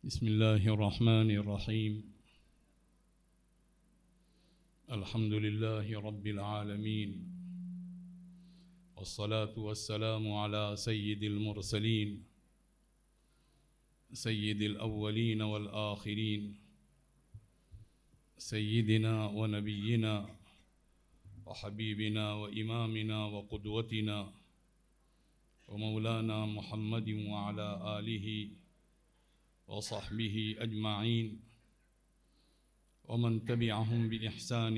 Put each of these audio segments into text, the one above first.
بسم الله الرحمن الرحيم. الحمد لله رب العالمين، والصلاة والسلام على سيد المرسلين سيد الأولين والآخرين، سيدنا ونبينا وحبيبنا وإمامنا وقدوتنا ومولانا محمد وعلى آله وصحبه أجمعين ومن تبعهم بإحسان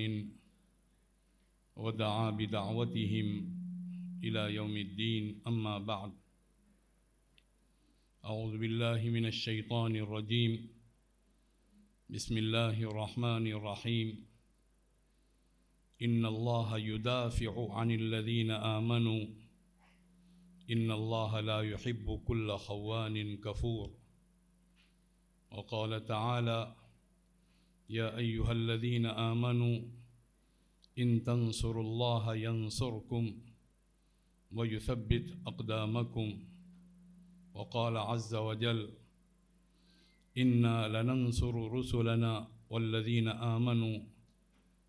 ودعا بدعوتهم إلى يوم الدين. أما بعد، أعوذ بالله من الشيطان الرجيم. بسم الله الرحمن الرحيم. إن الله يدافع عن الذين آمنوا إن الله لا يحب كل خوان كفور. وقال تعالى: يا أيها الذين آمنوا إن تنصروا الله ينصركم ويثبت أقدامكم. وقال عز وجل: إنا لننصر رسلنا والذين آمنوا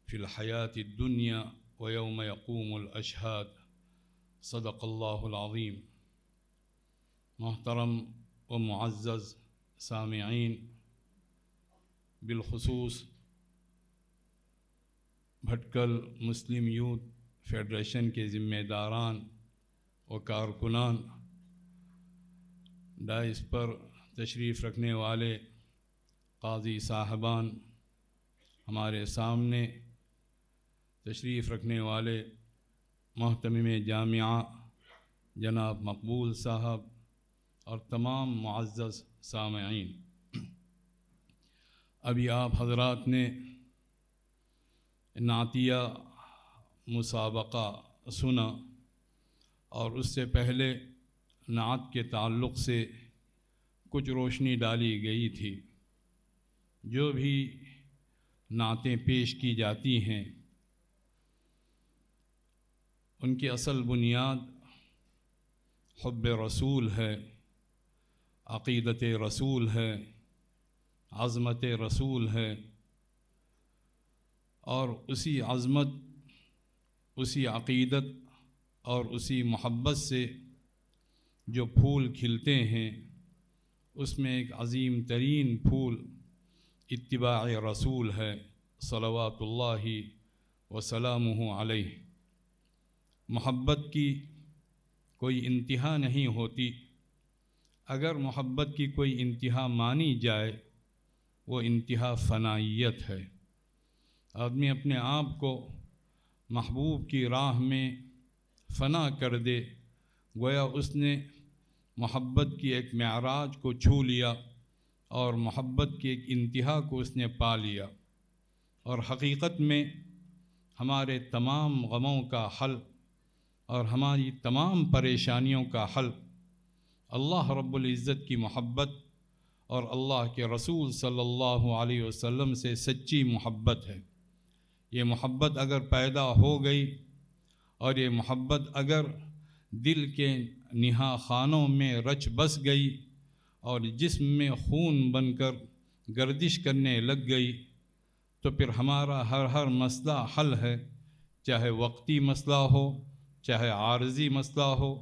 في الحياة الدنيا ويوم يقوم الأشهاد. صدق الله العظيم. محترم و معزز سامعین، بالخصوص بھٹکل مسلم یوتھ فیڈریشن کے ذمہ داران و کارکنان، ڈائس پر تشریف رکھنے والے قاضی صاحبان، ہمارے سامنے تشریف رکھنے والے محتمم جامعہ جناب مقبول صاحب اور تمام معزز سامعین، ابھی آپ حضرات نے نعتیہ مسابقہ سنا، اور اس سے پہلے نعت کے تعلق سے کچھ روشنی ڈالی گئی تھی. جو بھی نعتیں پیش کی جاتی ہیں ان کی اصل بنیاد حب رسول ہے، عقیدت رسول ہے، عظمت رسول ہے، اور اسی عظمت، اسی عقیدت اور اسی محبت سے جو پھول کھلتے ہیں اس میں ایک عظیم ترین پھول اتباع رسول ہے صلوات اللہ وسلامہ علیہ. محبت کی کوئی انتہا نہیں ہوتی. اگر محبت کی کوئی انتہا مانی جائے وہ انتہا فنائیت ہے. آدمی اپنے آپ کو محبوب کی راہ میں فنا کر دے، گویا اس نے محبت کی ایک معراج کو چھو لیا اور محبت کی ایک انتہا کو اس نے پا لیا. اور حقیقت میں ہمارے تمام غموں کا حل اور ہماری تمام پریشانیوں کا حل اللہ رب العزت کی محبت اور اللہ کے رسول صلی اللہ علیہ وسلم سے سچی محبت ہے. یہ محبت اگر پیدا ہو گئی اور یہ محبت اگر دل کے نہا خانوں میں رچ بس گئی اور جسم میں خون بن کر گردش کرنے لگ گئی، تو پھر ہمارا ہر مسئلہ حل ہے. چاہے وقتی مسئلہ ہو، چاہے عارضی مسئلہ ہو،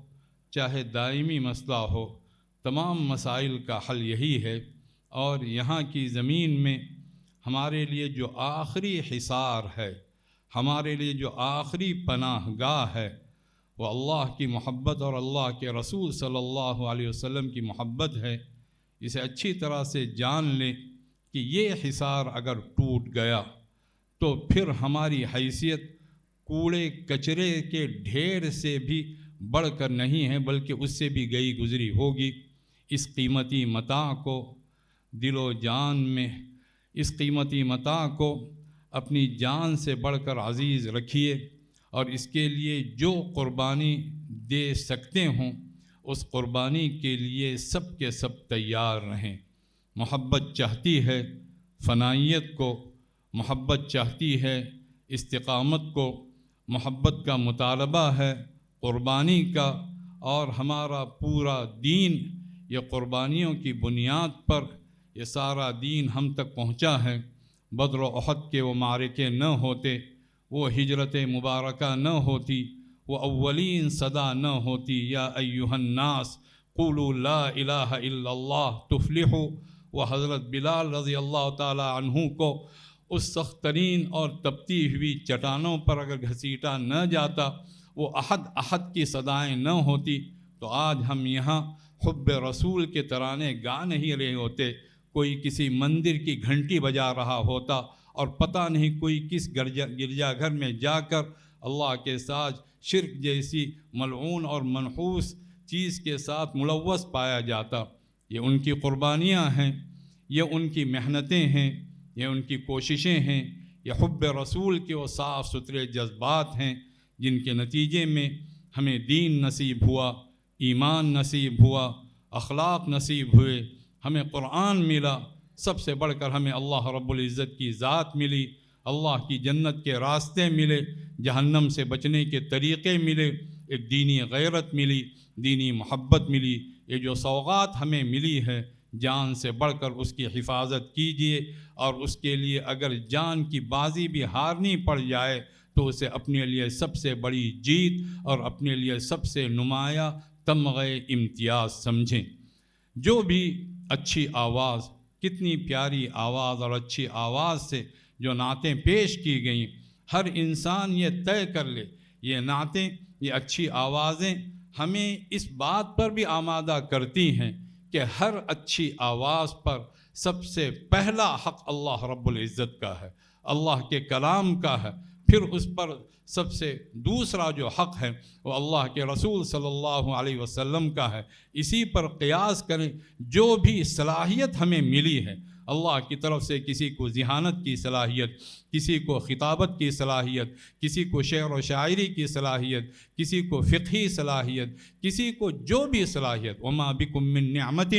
چاہے دائمی مسئلہ ہو، تمام مسائل کا حل یہی ہے. اور یہاں کی زمین میں ہمارے لیے جو آخری حصار ہے، ہمارے لیے جو آخری پناہ گاہ ہے، وہ اللہ کی محبت اور اللہ کے رسول صلی اللہ علیہ وسلم کی محبت ہے. اسے اچھی طرح سے جان لیں کہ یہ حصار اگر ٹوٹ گیا تو پھر ہماری حیثیت کوڑے کچرے کے ڈھیر سے بھی بڑھ کر نہیں ہے، بلکہ اس سے بھی گئی گزری ہوگی. اس قیمتی متاع کو دل و جان میں، اس قیمتی متاع کو اپنی جان سے بڑھ کر عزیز رکھیے، اور اس کے لیے جو قربانی دے سکتے ہوں اس قربانی کے لیے سب کے سب تیار رہیں. محبت چاہتی ہے فنائیت کو، محبت چاہتی ہے استقامت کو، محبت کا مطالبہ ہے قربانی کا، اور ہمارا پورا دین یہ قربانیوں کی بنیاد پر یہ سارا دین ہم تک پہنچا ہے۔ بدر و احد کے وہ معرکے نہ ہوتے، وہ ہجرت مبارکہ نہ ہوتی، وہ اولین صدا نہ ہوتی، یا ایھا الناس قولوا لا الہ الا اللہ تفلحوا، وہ حضرت بلال رضی اللہ تعالی عنہ کو اس سخت ترین اور تپتی ہوئی چٹانوں پر اگر گھسیٹا نہ جاتا، وہ احد احد کی صدائیں نہ ہوتی، تو آج ہم یہاں حب رسول کے ترانے گا نہیں رہے ہوتے، کوئی کسی مندر کی گھنٹی بجا رہا ہوتا، اور پتہ نہیں کوئی کس گرجا گھر میں جا کر اللہ کے ساتھ شرک جیسی ملعون اور منحوس چیز کے ساتھ ملوث پایا جاتا۔ یہ ان کی قربانیاں ہیں، یہ ان کی محنتیں ہیں، یہ ان کی کوششیں ہیں، یہ حب رسول کے وہ صاف ستھرے جذبات ہیں جن کے نتیجے میں ہمیں دین نصیب ہوا، ایمان نصیب ہوا، اخلاق نصیب ہوئے، ہمیں قرآن ملا، سب سے بڑھ کر ہمیں اللہ رب العزت کی ذات ملی، اللہ کی جنت کے راستے ملے، جہنم سے بچنے کے طریقے ملے، ایک دینی غیرت ملی، دینی محبت ملی۔ یہ جو سوغات ہمیں ملی ہے، جان سے بڑھ کر اس کی حفاظت کیجیے، اور اس کے لیے اگر جان کی بازی بھی ہارنی پڑ جائے تو اسے اپنے لیے سب سے بڑی جیت اور اپنے لیے سب سے نمایاں تمغہ امتیاز سمجھیں۔ جو بھی اچھی آواز، کتنی پیاری آواز اور اچھی آواز سے جو نعتیں پیش کی گئیں، ہر انسان یہ طے کر لے، یہ نعتیں، یہ اچھی آوازیں ہمیں اس بات پر بھی آمادہ کرتی ہیں کہ ہر اچھی آواز پر سب سے پہلا حق اللہ رب العزت کا ہے، اللہ کے کلام کا ہے، پھر اس پر سب سے دوسرا جو حق ہے وہ اللہ کے رسول صلی اللہ علیہ وسلم کا ہے۔ اسی پر قیاس کریں، جو بھی صلاحیت ہمیں ملی ہے اللہ کی طرف سے، کسی کو ذہانت کی صلاحیت، کسی کو خطابت کی صلاحیت، کسی کو شعر و شاعری کی صلاحیت، کسی کو فقہی صلاحیت، کسی کو جو بھی صلاحیت، وما بکم من نعمت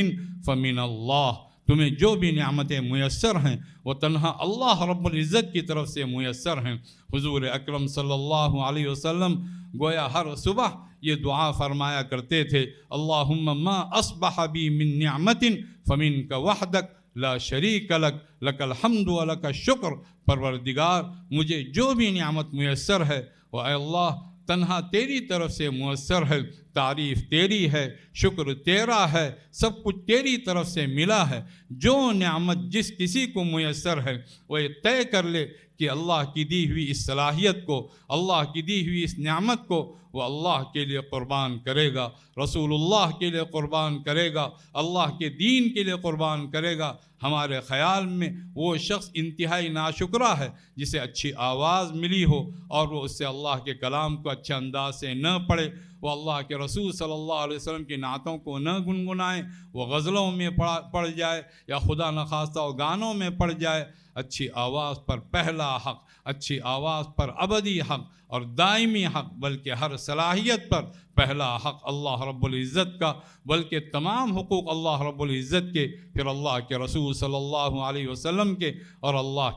فمن اللہ، تمہیں جو بھی نعمتیں میسر ہیں وہ تنہا اللہ رب العزت کی طرف سے میسر ہیں۔ حضور اکرم صلی اللہ علیہ وسلم گویا ہر صبح یہ دعا فرمایا کرتے تھے، اللہم ما اصبح بی من نعمت فمنک وحدک لا شریک لک لک الحمد و لک الشکر، پروردگار مجھے جو بھی نعمت میسر ہے وہ اے اللہ تنہا تیری طرف سے میسر ہے، تعریف تیری ہے، شکر تیرا ہے، سب کچھ تیری طرف سے ملا ہے۔ جو نعمت جس کسی کو میسر ہے وہ یہ طے کر لے کہ اللہ کی دی ہوئی اس صلاحیت کو، اللہ کی دی ہوئی اس نعمت کو وہ اللہ کے لیے قربان کرے گا، رسول اللہ کے لیے قربان کرے گا، اللہ کے دین کے لیے قربان کرے گا۔ ہمارے خیال میں وہ شخص انتہائی ناشکرا ہے جسے اچھی آواز ملی ہو اور وہ اس سے اللہ کے کلام کو اچھے انداز سے نہ پڑھے، وہ اللہ کے رسول صلی اللہ علیہ وسلم کی نعتوں کو نہ گنگنائے، وہ غزلوں میں پڑھ جائے یا خدا نخواستہ وہ گانوں میں پڑھ جائے۔ اچھی آواز پر پہلا حق، اچھی آواز پر ابدی حق اور دائمی حق، بلکہ ہر صلاحیت پر پہلا حق اللہ رب العزت کا، بلکہ تمام حقوق اللہ رب العزت کے، پھر اللہ کے رسول صلی اللہ علیہ وسلم کے اور اللہ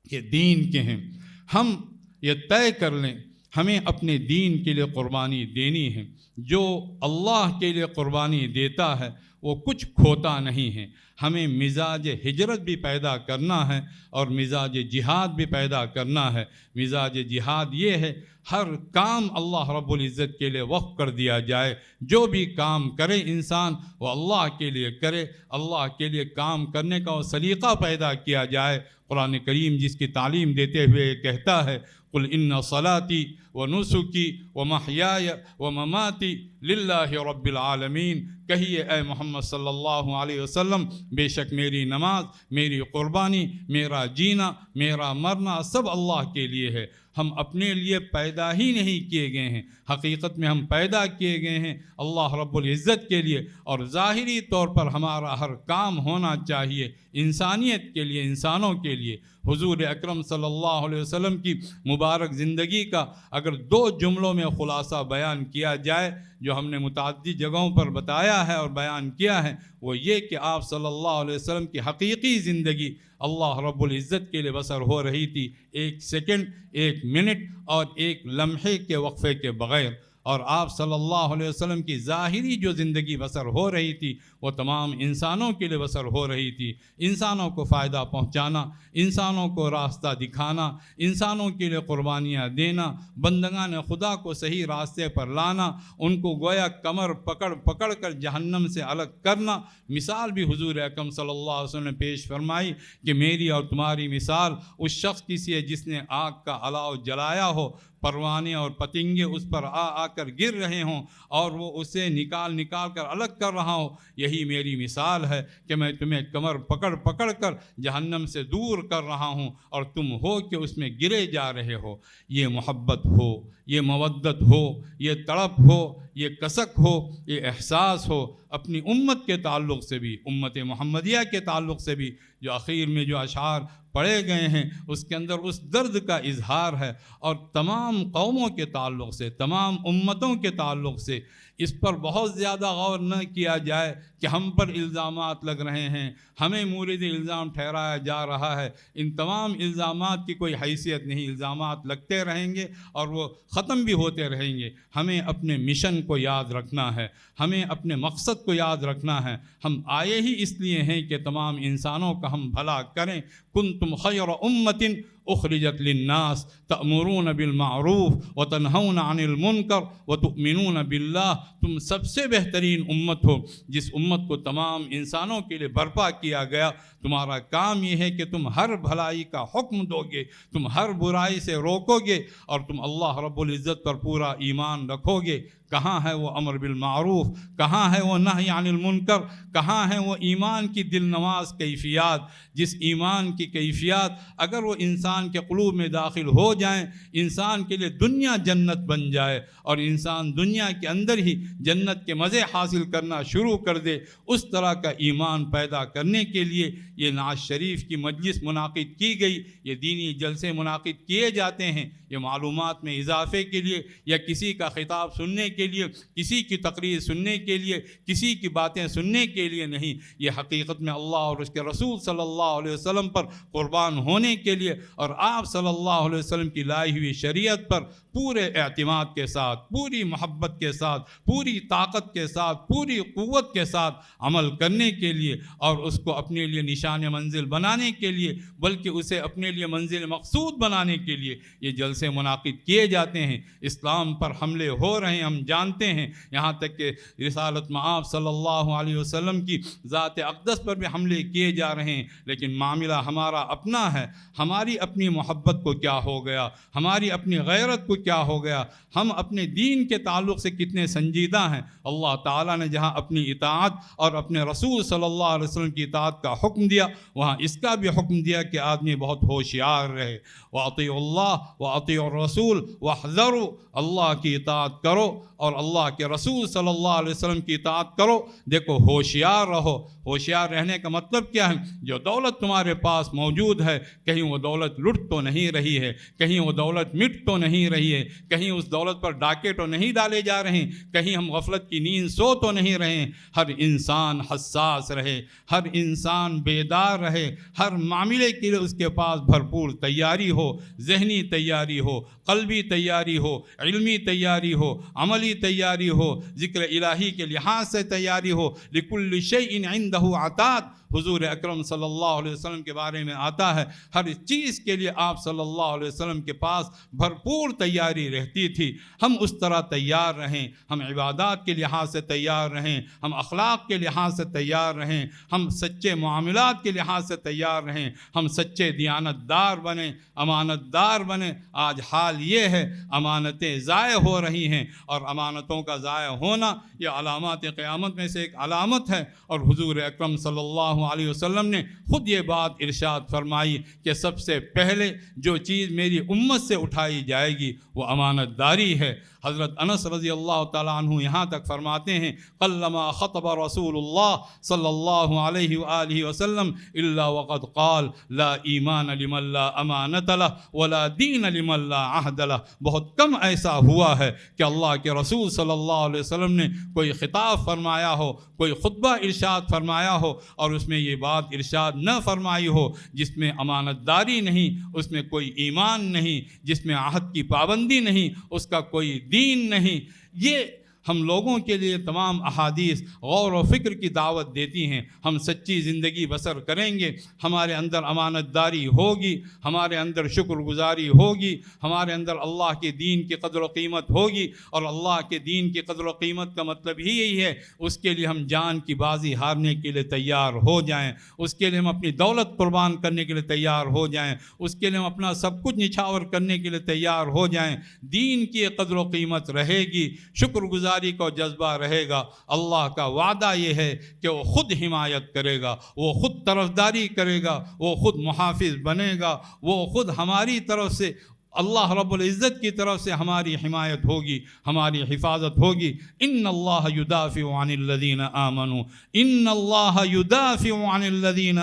کے دین کے ہیں۔ ہم یہ طے کر لیں ہمیں اپنے دین کے لیے قربانی دینی ہے۔ جو اللہ کے لیے قربانی دیتا ہے وہ کچھ کھوتا نہیں ہے۔ ہمیں مزاج ہجرت بھی پیدا کرنا ہے اور مزاج جہاد بھی پیدا کرنا ہے۔ مزاج جہاد یہ ہے ہر کام اللہ رب العزت کے لیے وقف کر دیا جائے، جو بھی کام کرے انسان وہ اللہ کے لیے کرے، اللہ کے لیے کام کرنے کا وہ سلیقہ پیدا کیا جائے۔ قرآن کریم جس کی تعلیم دیتے ہوئے کہتا ہے قل ان صلاتی و نسکی و محیای و مماتی للہ رب العالمین، کہیے اے محمد صلی اللہ علیہ وسلم بے شک میری نماز، میری قربانی، میرا جینا، میرا مرنا سب اللہ کے لیے ہے۔ ہم اپنے لیے پیدا ہی نہیں کیے گئے ہیں، حقیقت میں ہم پیدا کیے گئے ہیں اللہ رب العزت کے لیے، اور ظاہری طور پر ہمارا ہر کام ہونا چاہیے انسانیت کے لیے، انسانوں کے لیے۔ حضور اکرم صلی اللہ علیہ وسلم کی مبارک زندگی کا اگر 2 جملوں میں خلاصہ بیان کیا جائے جو ہم نے متعدد جگہوں پر بتایا ہے اور بیان کیا ہے، وہ یہ کہ آپ صلی اللہ علیہ وسلم کی حقیقی زندگی اللہ رب العزت کے لیے بسر ہو رہی تھی، 1 سیکنڈ، 1 منٹ اور 1 لمحے کے وقفے کے بغیر۔ اور آپ صلی اللہ علیہ وسلم کی ظاہری جو زندگی بسر ہو رہی تھی وہ تمام انسانوں کے لیے بسر ہو رہی تھی، انسانوں کو فائدہ پہنچانا، انسانوں کو راستہ دکھانا، انسانوں کے لیے قربانیاں دینا، بندگان خدا کو صحیح راستے پر لانا، ان کو گویا کمر پکڑ پکڑ کر جہنم سے الگ کرنا۔ مثال بھی حضور اکرم صلی اللہ علیہ وسلم نے پیش فرمائی کہ میری اور تمہاری مثال اس شخص کی سی ہے جس نے آگ کا الاؤ جلایا ہو، پروانے اور پتنگے اس پر آ کر گر رہے ہوں اور وہ اسے نکال کر الگ کر رہا ہو۔ یہی میری مثال ہے کہ میں تمہیں کمر پکڑ پکڑ کر جہنم سے دور کر رہا ہوں اور تم ہو کہ اس میں گرے جا رہے ہو۔ یہ محبت ہو، یہ مودت ہو، یہ تڑپ ہو، یہ کسک ہو، یہ احساس ہو اپنی امت کے تعلق سے بھی، امت محمدیہ کے تعلق سے بھی، جو اخیر میں جو اشعار پڑھے گئے ہیں اس کے اندر اس درد کا اظہار ہے، اور تمام قوموں کے تعلق سے، تمام امتوں کے تعلق سے اس پر بہت زیادہ غور نہ کیا جائے کہ ہم پر الزامات لگ رہے ہیں، ہمیں مورد الزام ٹھہرایا جا رہا ہے۔ ان تمام الزامات کی کوئی حیثیت نہیں، الزامات لگتے رہیں گے اور وہ ختم بھی ہوتے رہیں گے۔ ہمیں اپنے مشن کو یاد رکھنا ہے، ہمیں اپنے مقصد کو یاد رکھنا ہے۔ ہم آئے ہی اس لیے ہیں کہ تمام انسانوں کا ہم بھلا کریں۔ کنتم خیر امت اخرجت للناس تأمرون بالمعروف وتنہون عن المنکر وتؤمنون باللہ، تم سب سے بہترین امت ہو جس امت کو تمام انسانوں کے لیے برپا کیا گیا۔ تمہارا کام یہ ہے کہ تم ہر بھلائی کا حکم دو گے، تم ہر برائی سے روکو گے، اور تم اللہ رب العزت پر پورا ایمان رکھو گے۔ کہاں ہے وہ امر بالمعروف، کہاں ہے وہ نہی عن المنکر، کہاں ہے وہ ایمان کی دل نواز کیفیات، جس ایمان کی کیفیات اگر وہ انسان کے قلوب میں داخل ہو جائیں، انسان کے لیے دنیا جنت بن جائے اور انسان دنیا کے اندر ہی جنت کے مزے حاصل کرنا شروع کر دے۔ اس طرح کا ایمان پیدا کرنے کے لیے یہ نعت شریف کی مجلس منعقد کی گئی، یہ دینی جلسے منعقد کیے جاتے ہیں۔ یہ معلومات میں اضافے کے لیے یا کسی کا خطاب سننے کے لیے، کسی کی تقریر سننے کے لیے، کسی کی باتیں سننے کے لیے نہیں، یہ حقیقت میں اللہ اور اس کے رسول صلی اللہ علیہ وسلم پر قربان ہونے کے لیے اور آپ صلی اللہ علیہ وسلم کی لائی ہوئی شریعت پر پورے اعتماد کے ساتھ، پوری محبت کے ساتھ، پوری طاقت کے ساتھ، پوری قوت کے ساتھ عمل کرنے کے لیے اور اس کو اپنے لیے نشان منزل بنانے کے لیے، بلکہ اسے اپنے لیے منزل مقصود بنانے کے لیے یہ جلسے منعقد کیے جاتے ہیں۔ اسلام پر حملے ہو رہے ہیں، ہم جانتے ہیں، یہاں تک کہ رسالت مآب صلی اللہ علیہ وسلم کی ذات اقدس پر بھی حملے کیے جا رہے ہیں، لیکن معاملہ ہمارا اپنا ہے۔ ہماری اپنی محبت کو کیا ہو گیا، ہماری اپنی غیرت کو کیا ہو گیا، ہم اپنے دین کے تعلق سے کتنے سنجیدہ ہیں۔ اللہ تعالیٰ نے جہاں اپنی اطاعت اور اپنے رسول صلی اللہ علیہ وسلم کی اطاعت کا حکم دیا، وہاں اس کا بھی حکم دیا کہ آدمی بہت ہوشیار رہے۔ وَأَطِيعُوا اللَّهَ وَأَطِيعُوا الرَّسُولَ وَاحْذَرُوا، اللہ کی اطاعت کرو اور اللہ کے رسول صلی اللہ علیہ وسلم کی اطاعت کرو۔ دیکھو ہوشیار رہو۔ ہوشیار رہنے کا مطلب کیا ہے؟ جو دولت تمہارے پاس موجود ہے، کہیں وہ دولت لٹ تو نہیں رہی ہے، کہیں وہ دولت مٹ تو نہیں رہی ہے، کہیں اس دولت پر ڈاکے تو نہیں ڈالے جا رہے ہیں، کہیں ہم غفلت کی نیند سو تو نہیں رہے ہیں۔ ہر انسان حساس رہے، ہر انسان بیدار رہے، ہر معاملے کے لیے اس کے پاس بھرپور تیاری ہو، ذہنی تیاری ہو، قلبی تیاری ہو، علمی تیاری ہو، عملی تیاری ہو، ذکر الہی کے لحاظ سے تیاری ہو۔ لِكُلِّ شَيْءٍ عِندَهُ عَطَاءٌ، حضور اکرم صلی اللہ علیہ وسلم کے بارے میں آتا ہے، ہر چیز کے لیے آپ صلی اللہ علیہ وسلم کے پاس بھرپور تیاری رہتی تھی۔ ہم اس طرح تیار رہیں، ہم عبادات کے لحاظ سے تیار رہیں، ہم اخلاق کے لحاظ سے تیار رہیں، ہم سچے معاملات کے لحاظ سے تیار رہیں، ہم سچے دیانت دار بنیں، امانت دار بنیں۔ آج حال یہ ہے امانتیں ضائع ہو رہی ہیں، اور امانتوں کا ضائع ہونا یہ علامات قیامت میں سے ایک علامت ہے، اور حضور اکرم صلی اللہ علیہ وسلم نے خود یہ بات ارشاد فرمائی کہ سب سے پہلے جو چیز میری امت سے اٹھائی جائے گی وہ امانت داری ہے۔ حضرت انس رضی اللہ تعالیٰ عنہ یہاں تک فرماتے ہیں، قلما خطب رسول اللہ صلی اللہ علیہ وآلہ وسلم الا وقد قال لا ایمان لمن لا امانت لہ ولا دین لمن لا عہد لہ۔ بہت کم ایسا ہوا ہے کہ اللہ کے رسول صلی اللہ علیہ وسلم نے کوئی خطاب فرمایا ہو، کوئی خطبہ ارشاد فرمایا ہو، اور اس اس میں یہ بات ارشاد نہ فرمائی ہو جس میں امانت داری نہیں، اس میں کوئی ایمان نہیں، جس میں عہد کی پابندی نہیں، اس کا کوئی دین نہیں۔ یہ ہم لوگوں کے لیے تمام احادیث غور و فکر کی دعوت دیتی ہیں۔ ہم سچی زندگی بسر کریں گے، ہمارے اندر امانت داری ہوگی، ہمارے اندر شکر گزاری ہوگی، ہمارے اندر اللہ کے دین کی قدر و قیمت ہوگی، اور اللہ کے دین کی قدر و قیمت کا مطلب ہی یہی ہے اس کے لیے ہم جان کی بازی ہارنے کے لیے تیار ہو جائیں، اس کے لیے ہم اپنی دولت قربان کرنے کے لیے تیار ہو جائیں، اس کے لیے ہم اپنا سب کچھ نچھاور کرنے کے لیے تیار ہو جائیں۔ دین کی قدر و قیمت رہے گی، شکر گزاری کا جذبہ رہے گا۔ اللہ کا وعدہ یہ ہے کہ وہ خود حمایت کرے گا، وہ خود طرفداری کرے گا، وہ خود محافظ بنے گا، وہ خود ہماری طرف سے، اللہ رب العزت کی طرف سے ہماری حمایت ہوگی، ہماری حفاظت ہوگی۔ ان اللہ یدافع عن الذین آمنوا، ان اللہ یدافع عن الذین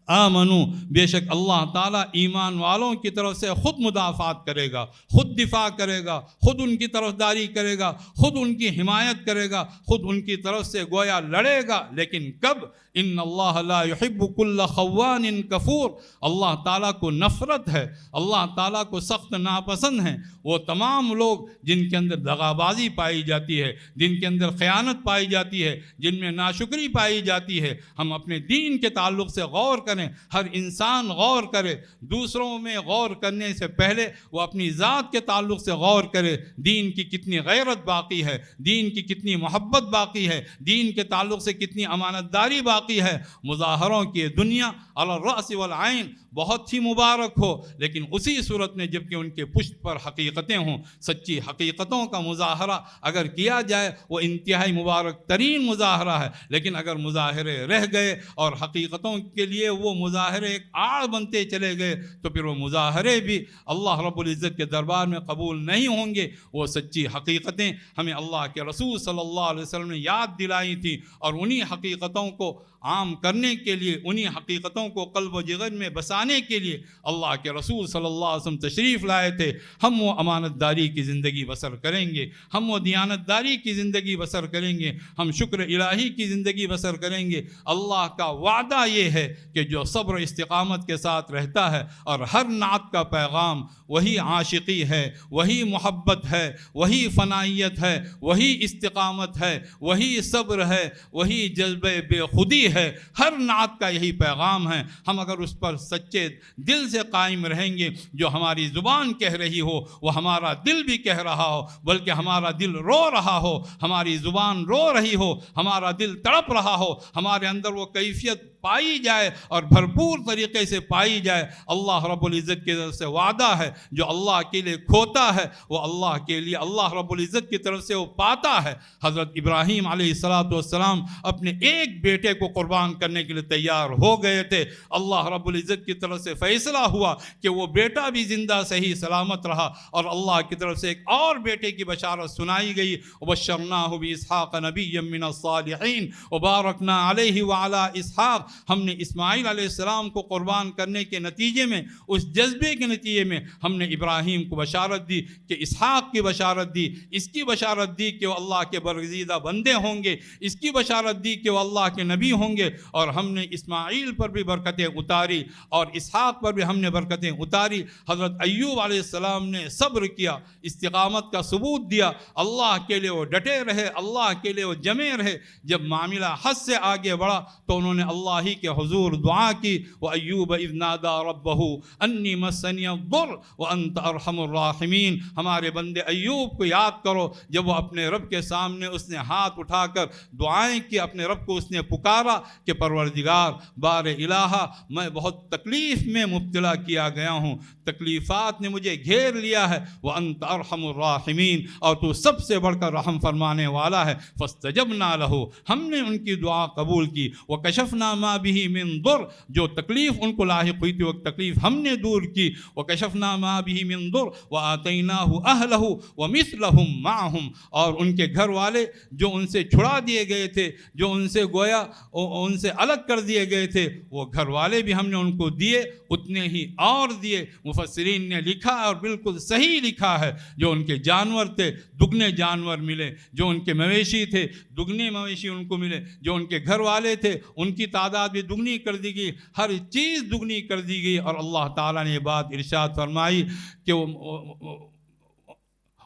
آمنو، بے شک اللہ تعالیٰ ایمان والوں کی طرف سے خود مدافعات کرے گا، خود دفاع کرے گا، خود ان کی طرفداری کرے گا، خود ان کی حمایت کرے گا، خود ان کی طرف سے گویا لڑے گا۔ لیکن کب؟ ان اللہ لا يحب كل خوان کفور، اللہ تعالیٰ کو نفرت ہے، اللہ تعالیٰ کو سخت ناپسند ہیں وہ تمام لوگ جن کے اندر دغابازی پائی جاتی ہے، جن کے اندر خیانت پائی جاتی ہے، جن میں ناشکری پائی جاتی ہے۔ ہم اپنے دین کے تعلق سے غور کریں، ہر انسان غور کرے، دوسروں میں غور کرنے سے پہلے وہ اپنی ذات کے تعلق سے غور کرے، دین کی کتنی غیرت باقی ہے، دین کی کتنی محبت باقی ہے، دین کے تعلق سے کتنی امانت داری باقی ہے۔ مظاہروں کی دنیا علی الرأس والعین بہت ہی مبارک ہو، لیکن اسی صورت میں جب کہ ان کے پشت پر حقیقتیں ہوں، سچی حقیقتوں کا مظاہرہ اگر کیا جائے وہ انتہائی مبارک ترین مظاہرہ ہے۔ لیکن اگر مظاہرے رہ گئے اور حقیقتوں کے لیے وہ مظاہرے ایک آڑ بنتے چلے گئے تو پھر وہ مظاہرے بھی اللہ رب العزت کے دربار میں قبول نہیں ہوں گے۔ وہ سچی حقیقتیں ہمیں اللہ کے رسول صلی اللہ علیہ وسلم نے یاد دلائی تھیں، اور انہی حقیقتوں کو عام کرنے کے لیے، انہی حقیقتوں کو قلب و جگر میں بسانے کے لیے اللہ کے رسول صلی اللہ علیہ وسلم تشریف لائے تھے۔ ہم وہ امانت داری کی زندگی بسر کریں گے، ہم وہ دیانت داری کی زندگی بسر کریں گے، ہم شکر الہی کی زندگی بسر کریں گے۔ اللہ کا وعدہ یہ ہے کہ جو صبر و استقامت کے ساتھ رہتا ہے، اور ہر نعت کا پیغام وہی عاشقی ہے، وہی محبت ہے، وہی فنائیت ہے، وہی استقامت ہے، وہی صبر ہے، وہی جذبہ بے خودی ہے، ہر نعت کا یہی پیغام ہے۔ ہم اگر اس پر سچے دل سے قائم رہیں گے، جو ہماری زبان کہہ رہی ہو وہ ہمارا دل بھی کہہ رہا ہو، بلکہ ہمارا دل رو رہا ہو، ہماری زبان رو رہی ہو، ہمارا دل تڑپ رہا ہو، ہمارے اندر وہ کیفیت پائی جائے اور بھرپور طریقے سے پائی جائے۔ اللہ رب العزت کی طرف سے وعدہ ہے، جو اللہ کے لیے کھوتا ہے وہ اللہ کے لیے اللہ رب العزت کی طرف سے وہ پاتا ہے۔ حضرت ابراہیم علیہ السلام اپنے ایک بیٹے کو قربان کرنے کے لیے تیار ہو گئے تھے، اللہ رب العزت کی طرف سے فیصلہ ہوا کہ وہ بیٹا بھی زندہ صحیح سلامت رہا، اور اللہ کی طرف سے ایک اور بیٹے کی بشارت سنائی گئی، وبشرناہ باسحاق نبیا من الصالحین وبارکنا علیہ وعلی اسحاق۔ ہم نے اسماعیل علیہ السلام کو قربان کرنے کے نتیجے میں، اس جذبے کے نتیجے میں ہم نے ابراہیم کو بشارت دی کہ اسحاق کی بشارت دی، اس کی بشارت دی کہ وہ اللہ کے برگزیدہ بندے ہوں گے، اس کی بشارت دی کہ وہ اللہ کے نبی ہوں گے، اور ہم نے اسماعیل پر بھی برکتیں اتاری اور اسحاق پر بھی ہم نے برکتیں اتاری۔ حضرت ایوب علیہ السلام نے صبر کیا، استقامت کا ثبوت دیا، اللہ کے لیے وہ ڈٹے رہے، اللہ کے لیے وہ جمے رہے۔ جب معاملہ حد سے آگے بڑھا تو انہوں نے اللہ ہی کے حضور دعا کی، وَأَيُّوبَ إِذْ نَادَى رَبَّهُ أَنِّي مَسَّنِيَ الضُّرُّ وَأَنْتَ أَرْحَمُ الرَّاحِمِينَ۔ ہمارے بندے ایوب کو یاد کرو، جب وہ اپنے رب کے سامنے اس نے ہاتھ اٹھا کر دعائیں کی، اپنے رب کو اس نے پکارا کہ پروردگار بار الہ، میں بہت تکلیف میں مبتلا کیا گیا ہوں، تکلیفات نے مجھے گھیر لیا ہے، وَأَنْتَ أَرْحَمُ الرَّاحِمِينَ، اور تو سب سے بڑھ کر رحم فرمانے والا ہے۔ فَاسْتَجَبْنَا لَهُ، ہم نے ان کی دعا قبول کی، وَكَشَفْنَا مَا بِهِ مِن ضُرٍّ، جو تکلیف ان کو لاحق ہوئی تھی وہ تکلیف ہم نے دور کی، وَكَشَفْنَا مَا بِهِ مِن ضُرٍّ وَآتَيْنَاهُ أَهْلَهُ وَمِثْلَهُمْ مَعَهُمْ، اور ان کے گھر والے جو ان سے چھڑا دیے گئے تھے، جو ان سے گویا ان سے الگ کر دیے گئے تھے وہ گھر والے بھی ہم نے ان کو دیے، اتنے ہی اور دیے۔ مفسرین نے لکھا اور بالکل صحیح لکھا ہے، جو ان کے جانور تھے دگنے جانور ملے، جو ان کے مویشی تھے دگنے مویشی ان کو ملے، جو ان کے گھر والے تھے ان کی تعداد بھی دگنی کر دی گئی، ہر چیز دگنی کر دی گئی۔ اور اللہ تعالیٰ نے یہ بات ارشاد فرمائی کہ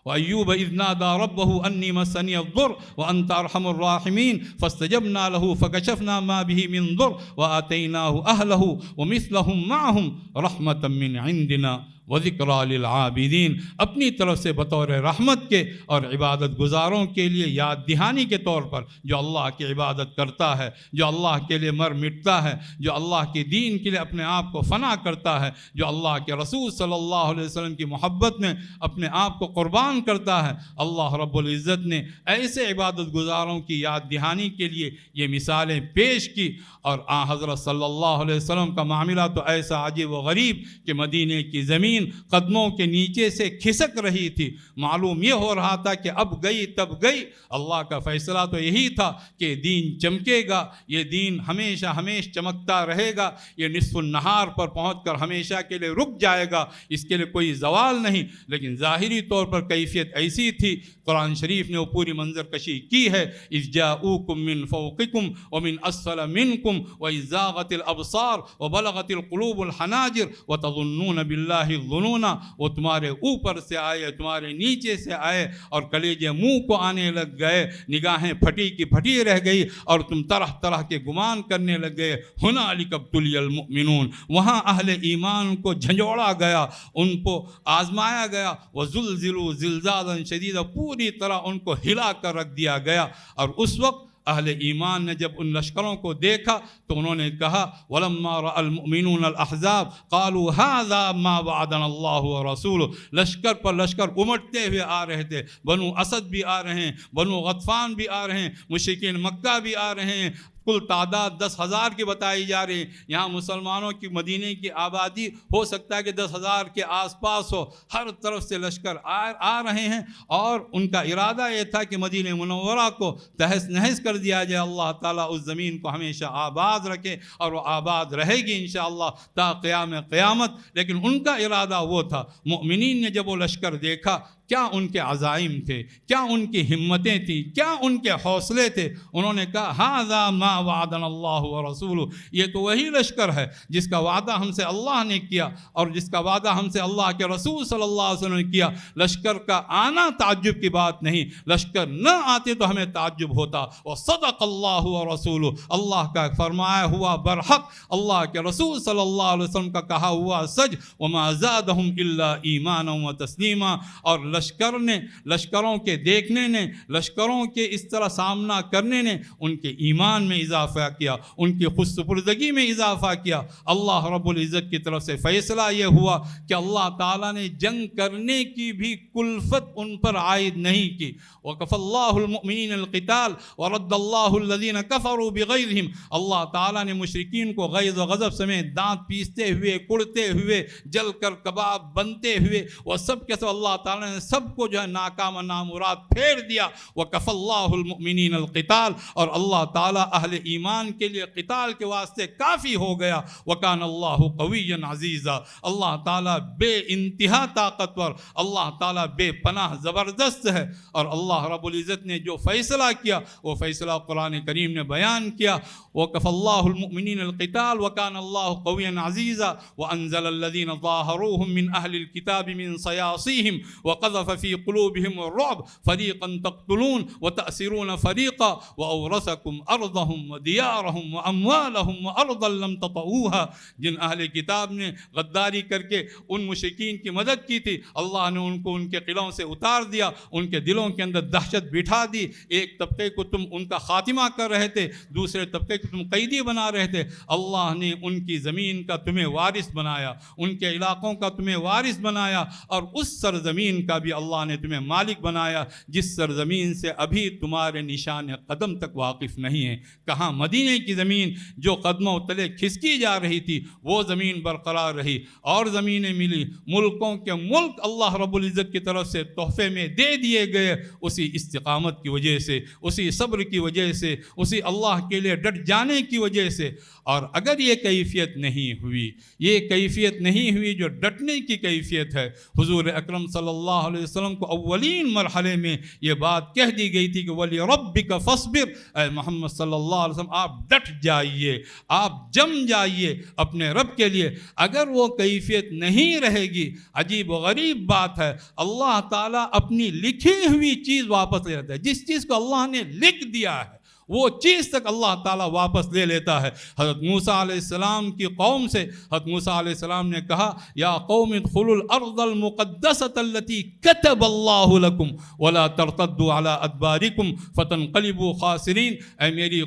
وَأَيُّوبَ إِذْ نَادَى رَبَّهُ أَنِّي مَسَّنِيَ الضُّرُّ وَأَنْتَ أَرْحَمُ الرَّاحِمِينَ فَاسْتَجَبْنَا لَهُ فَكَشَفْنَا مَا بِهِ مِنْ ضُرٍّ وَآتَيْنَاهُ أَهْلَهُ وَمِثْلَهُمْ مَعَهُمْ رَحْمَةً مِّنْ عِنْدِنَا وَذِكْرَى لِلْعَابِدِينَ، اپنی طرف سے بطور رحمت کے اور عبادت گزاروں کے لیے یاد دہانی کے طور پر، جو اللہ کی عبادت کرتا ہے، جو اللہ کے لیے مر مٹتا ہے، جو اللہ کے دین کے لیے اپنے آپ کو فنا کرتا ہے، جو اللہ کے رسول صلی اللہ علیہ وسلم کی محبت میں اپنے آپ کو قربان کرتا ہے، اللہ رب العزت نے ایسے عبادت گزاروں کی یاد دہانی کے لیے یہ مثالیں پیش کی۔ اور حضرت صلی اللہ علیہ وسلم کا معاملہ تو ایسا عجیب و غریب کہ مدینے کی زمین قدموں کے نیچے سے کھسک رہی تھی، معلوم یہ ہو رہا تھا کہ اب گئی تب گئی۔ اللہ کا فیصلہ تو یہی تھا کہ دین چمکے گا، یہ دین ہمیشہ چمکتا رہے گا، یہ نصف النہار پر پہنچ کر ہمیشہ کے لیے رک جائے گا، اس کے لیے کوئی زوال نہیں۔ لیکن ظاہری طور پر کیفیت ایسی تھی، قرآن شریف نے وہ پوری منظر کشی کی ہے۔ اذ جاءوکم من فوقکم ومن اسفل منکم واذ زاغت الابصار وبلغت القلوب الحناجر وتظنون باللہ الظنون، وہ تمہارے اوپر سے آئے، تمہارے نیچے سے آئے اور کلیجے منہ کو آنے لگ گئے، نگاہیں پھٹی کی پھٹی رہ گئی اور تم طرح طرح کے گمان کرنے لگ گئے۔ ہنالک ابتلی المؤمنون، وہاں اہل ایمان کو جھنجھوڑا گیا، ان کو آزمایا گیا۔ وزلزلوا زلزالا شدیدا، پوری طرح ان کو ہلا کر رکھ دیا گیا۔ اور اس وقت اہل ایمان نے جب ان لشکروں کو دیکھا تو انہوں نے کہا وَلَمَّا رَأَى الْمُؤْمِنُونَ الْأَحْزَابَ قَالُوا هَذَا مَا وَعَدَنَا اللَّهُ وَرَسُولُهُ، لشکر پر لشکر امٹتے ہوئے آ رہے تھے، بنو اسد بھی آ رہے ہیں، بنو غطفان بھی آ رہے ہیں، مشرکین مکہ بھی آ رہے ہیں، کل تعداد 10,000 کی بتائی جا رہی ہے۔ یہاں مسلمانوں کی مدینے کی آبادی ہو سکتا ہے کہ 10,000 کے آس پاس ہو، ہر طرف سے لشکر آ رہے ہیں، اور ان کا ارادہ یہ تھا کہ مدینہ منورہ کو تہس نہس کر دیا جائے۔ اللہ تعالیٰ اس زمین کو ہمیشہ آباد رکھے، اور وہ آباد رہے گی انشاءاللہ تا قیام قیامت۔ لیکن ان کا ارادہ وہ تھا۔ مؤمنین نے جب وہ لشکر دیکھا، کیا ان کے عزائم تھے، کیا ان کی ہمتیں تھیں، کیا ان کے حوصلے تھے، انہوں نے کہا ھذا ما وعدنا اللہ ورسولہ، یہ تو وہی لشکر ہے جس کا وعدہ ہم سے اللہ نے کیا اور جس کا وعدہ ہم سے اللہ کے رسول صلی اللہ علیہ وسلم نے کیا۔ لشکر کا آنا تعجب کی بات نہیں، لشکر نہ آتے تو ہمیں تعجب ہوتا۔ وصدق اللہ ورسولہ، اللہ کا فرمایا ہوا برحق، اللہ کے رسول صلی اللہ علیہ وسلم کا کہا ہوا سچ۔ وما زادہم الا ایمانا وتسلیما، اور لشکروں کے دیکھنے نے، لشکروں کے اس طرح سامنا کرنے نے ان کے ایمان میں اضافہ کیا، ان کی خود سپردگی میں اضافہ کیا۔ اللہ رب العزت کی طرف سے فیصلہ یہ ہوا کہ اللہ تعالیٰ نے جنگ کرنے کی بھی کلفت ان پر عائد نہیں کی۔ وَكَفَى اللَّهُ الْمُؤْمِنِينَ الْقِتَالَ وَرَدَّ اللَّهُ الَّذِينَ كَفَرُوا بِغَيْظِهِمْ، اللہ تعالیٰ نے مشرکین کو غیظ و غضب سمیت دانت پیستے ہوئے، کڑتے ہوئے، جل کر کباب بنتے ہوئے، وہ سب کے سب اللہ تعالیٰ نے سب کو جو ہے ناکام و نامراد پھیر دیا۔ وَكَفَى اللَّهُ الْمُؤْمِنِينَ الْقِتَالَ، اور اللہ تعالیٰ اہل ایمان کے لیے قتال کے واسطے کافی ہو گیا۔ وَكَانَ اللَّهُ قَوِيًّا عَزِيزًا، اللہ تعالیٰ بے انتہا طاقتور، اللہ تعالیٰ بے پناہ زبردست ہے۔ اور اللہ رب العزت نے جو فیصلہ کیا وہ فیصلہ قرآن کریم نے بیان کیا۔ وَكَفَى اللَّهُ الْمُؤْمِنِينَ الْقِتَالَ وَكَانَ اللَّهُ قَوِيًّا عَزِيزًا وَأَنزَلَ الَّذِينَ ظَاهَرُوهُم مِّنْ أَهْلِ الْكِتَابِ مِنْ صَيَاصِيهِمْ وَقَذَفَ فِي قُلُوبِهِمُ الرُّعْبَ فَرِيقًا تَقْتُلُونَ وَتَأْسِرُونَ فَرِيقًا وَأَوْرَثَكُمْ أَرْضَهُمْ وَدِيَارَهُمْ وَأَمْوَالَهُمْ وَأَرْضًا لَّمْ تَطَئُوهَا، جن اہل کتاب نے غداری کر کے ان مشرکین کی مدد کی تھی، اللہ نے ان کو ان کے قلعوں سے اتار دیا، ان کے دلوں کے اندر دہشت بٹھا دی۔ ایک طبقے کو تم ان کا خاتمہ کر رہے تھے، دوسرے طبقے کو تم قیدی بنا رہے تھے، اللہ نے ان کی زمین کا تمہیں وارث بنایا، ان کے علاقوں کا تمہیں وارث بنایا، اور اس سرزمین کا بھی اللہ نے تمہیں مالک بنایا جس سرزمین سے ابھی تمہارے نشان قدم تک واقف نہیں ہیں۔ کہاں مدینے کی زمین جو قدموں تلے کھسکی جا رہی تھی وہ زمین برقرار رہی اور زمینیں ملی، ملکوں کے ملک اللہ رب العزت کی طرف سے تحفے میں دے دیے گئے، اسی استقامت کی وجہ سے، اسی صبر کی وجہ سے، اسی اللہ کے لیے ڈٹ جانے کی وجہ سے۔ اور اگر یہ کیفیت نہیں ہوئی، یہ کیفیت نہیں ہوئی جو ڈٹنے کی کیفیت ہے، حضور اکرم صلی اللہ علیہ وسلم کو اولین مرحلے میں یہ بات کہہ دی گئی تھی کہ وَلِرَبِّكَ فَاصْبِرْ، اے محمد صلی اللہ علیہ وسلم آپ ڈٹ جائیے، آپ جم جائیے اپنے رب کے لیے۔ اگر وہ کیفیت نہیں رہے گی، عجیب و غریب بات ہے، اللہ تعالیٰ اپنی لکھی ہوئی چیز واپس لے لیتا ہے۔ جس چیز کو اللہ نے لکھ دیا ہے وہ چیز تک اللہ تعالیٰ واپس لے لیتا ہے۔ حضرت موسیٰ علیہ السلام کی قوم سے حضرت موسیٰ علیہ السلام نے کہا یا قوم ادخلوا الارض المقدسۃ التي كتب اللہ لکم ولا ترتدوا علی ادبارکم فتنقلبوا خاسرین، اے میری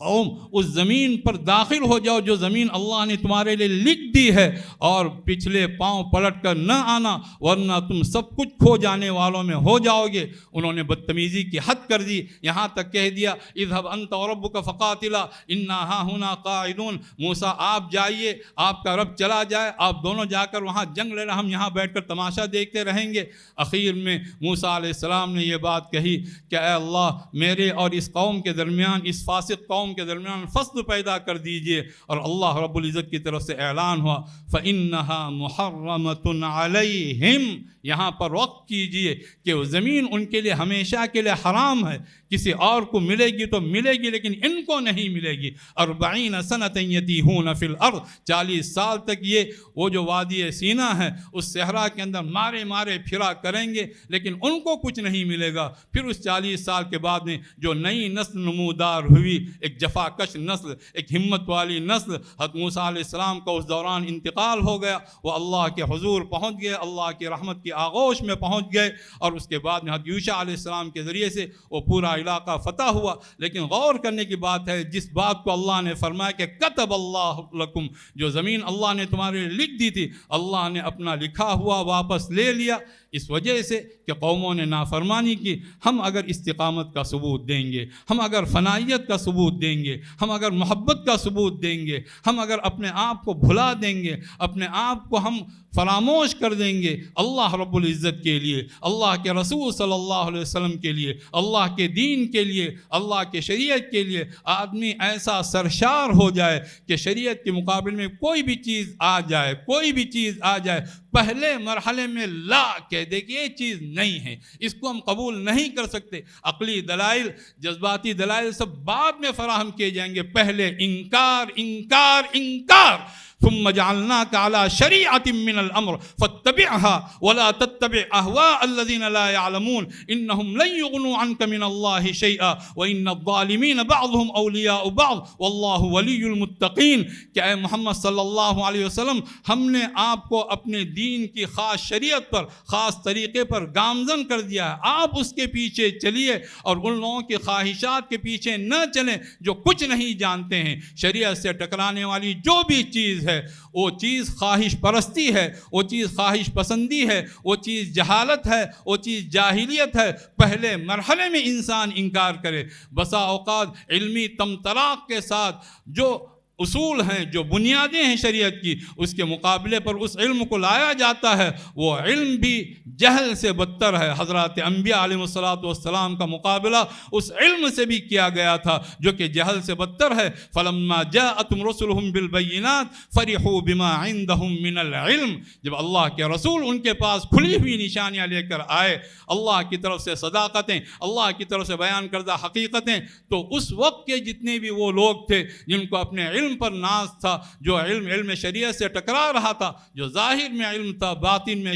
قوم اس زمین پر داخل ہو جاؤ جو زمین اللہ نے تمہارے لیے لکھ دی ہے، اور پچھلے پاؤں پلٹ کر نہ آنا ورنہ تم سب کچھ کھو جانے والوں میں ہو جاؤ گے۔ انہوں نے بدتمیزی کی حد کر دی، یہاں تک کہہ دیا اذهب انت وربك فقاتلا انا هاهنا قاعدون، موسیٰ آپ جائیے، آپ کا رب چلا جائے، آپ دونوں جا کر وہاں جنگ لڑیں، ہم یہاں بیٹھ کر تماشا دیکھتے رہیں گے۔ اخیر میں موسیٰ علیہ السلام نے یہ بات کہی کہ اے اللہ میرے اور اس قوم کے درمیان، اس فاسق قوم کے درمیان فصل پیدا کر دیجئے، اور اللہ رب العزت کی طرف سے اعلان ہوا فَإِنَّهَا مُحَرَّمَةٌ عَلَيْهِمْ، یہاں پر وقت کیجئے کہ وہ زمین ان کے لیے ہمیشہ کے لیے حرام ہے، کسی اور کو ملے گی تو ملے گی لیکن ان کو نہیں ملے گی۔ 40 سنة يتيهون في الأرض، 40 سال تک یہ وہ جو وادی سینا ہے اس صحرا کے اندر مارے مارے پھرا کریں گے لیکن ان کو کچھ نہیں ملے گا۔ پھر اس 40 سال کے بعد میں جو نئی نسل نمودار ہوئی، ایک جفا کش نسل، ایک ہمت والی نسل، حضرت موسیٰ علیہ السلام کا اس دوران انتقال ہو گیا، وہ اللہ کے حضور پہنچ گئے، اللہ کی رحمت کی آغوش میں پہنچ گئے، اور اس کے بعد میں حضرت یوشع علیہ السلام کے ذریعے سے وہ پورا علاقہ فتح ہوا۔ لیکن غور کرنے کی بات ہے، جس بات کو اللہ نے فرمایا کہ کتب اللہ لکم، جو زمین اللہ نے تمہارے لیے لکھ دی تھی، اللہ نے اپنا لکھا ہوا واپس لے لیا، اس وجہ سے کہ قوموں نے نافرمانی کی۔ ہم اگر استقامت کا ثبوت دیں گے، ہم اگر فنائیت کا ثبوت دیں گے، ہم اگر محبت کا ثبوت دیں گے، ہم اگر اپنے آپ کو بھلا دیں گے، اپنے آپ کو ہم فراموش کر دیں گے اللہ رب العزت کے لیے، اللہ کے رسول صلی اللہ علیہ وسلم کے لیے، اللہ کے دین کے لیے، اللہ کے شریعت کے لیے، آدمی ایسا سرشار ہو جائے کہ شریعت کے مقابلے میں کوئی بھی چیز آ جائے، کوئی بھی چیز آ جائے، پہلے مرحلے میں لا کہہ دے کہ یہ چیز نہیں ہے، اس کو ہم قبول نہیں کر سکتے۔ عقلی دلائل، جذباتی دلائل سب بعد میں فراہم کیے جائیں گے، پہلے انکار انکار انکار۔ ثم جعلناك على شريعة من الأمر فاتبعها ولا تتبع أهواء الذين لا يعلمون إنهم لن يغنوا عنك من الله شيئا وإن الظالمين بعضهم أولياء بعض والله ولي المتقين۔ کہ اے محمد صلی اللہ علیہ وسلم، ہم نے آپ کو اپنے دین کی خاص شریعت پر، خاص طریقے پر گامزن کر دیا ہے، آپ اس کے پیچھے چلیے اور ان لوگوں کی خواہشات کے پیچھے نہ چلیں جو کچھ نہیں جانتے ہیں۔ شریعت سے ٹکرانے والی جو بھی چیز ہے وہ چیز خواہش پرستی ہے، وہ چیز خواہش پسندی ہے، وہ چیز جہالت ہے، وہ چیز جاہلیت ہے۔ پہلے مرحلے میں انسان انکار کرے۔ بسا اوقات علمی تمطراق کے ساتھ جو اصول ہیں، جو بنیادیں ہیں شریعت کی، اس کے مقابلے پر اس علم کو لایا جاتا ہے، وہ علم بھی جہل سے بدتر ہے۔ حضرات انبیاء علیہ السلام کا مقابلہ اس علم سے بھی کیا گیا تھا جو کہ جہل سے بدتر ہے۔ فلما جاءتهم رسلهم بالبينات فرحوا بما عندهم من العلم، جب اللہ کے رسول ان کے پاس کھلی ہوئی نشانیاں لے کر آئے، اللہ کی طرف سے صداقتیں، اللہ کی طرف سے بیان کردہ حقیقتیں، تو اس وقت کے جتنے بھی وہ لوگ تھے جن کو اپنے علم پر ناز تھا، جو علم شریعت سے ٹکرا رہا تھا، جو ظاہر میں علم تھا باطن میں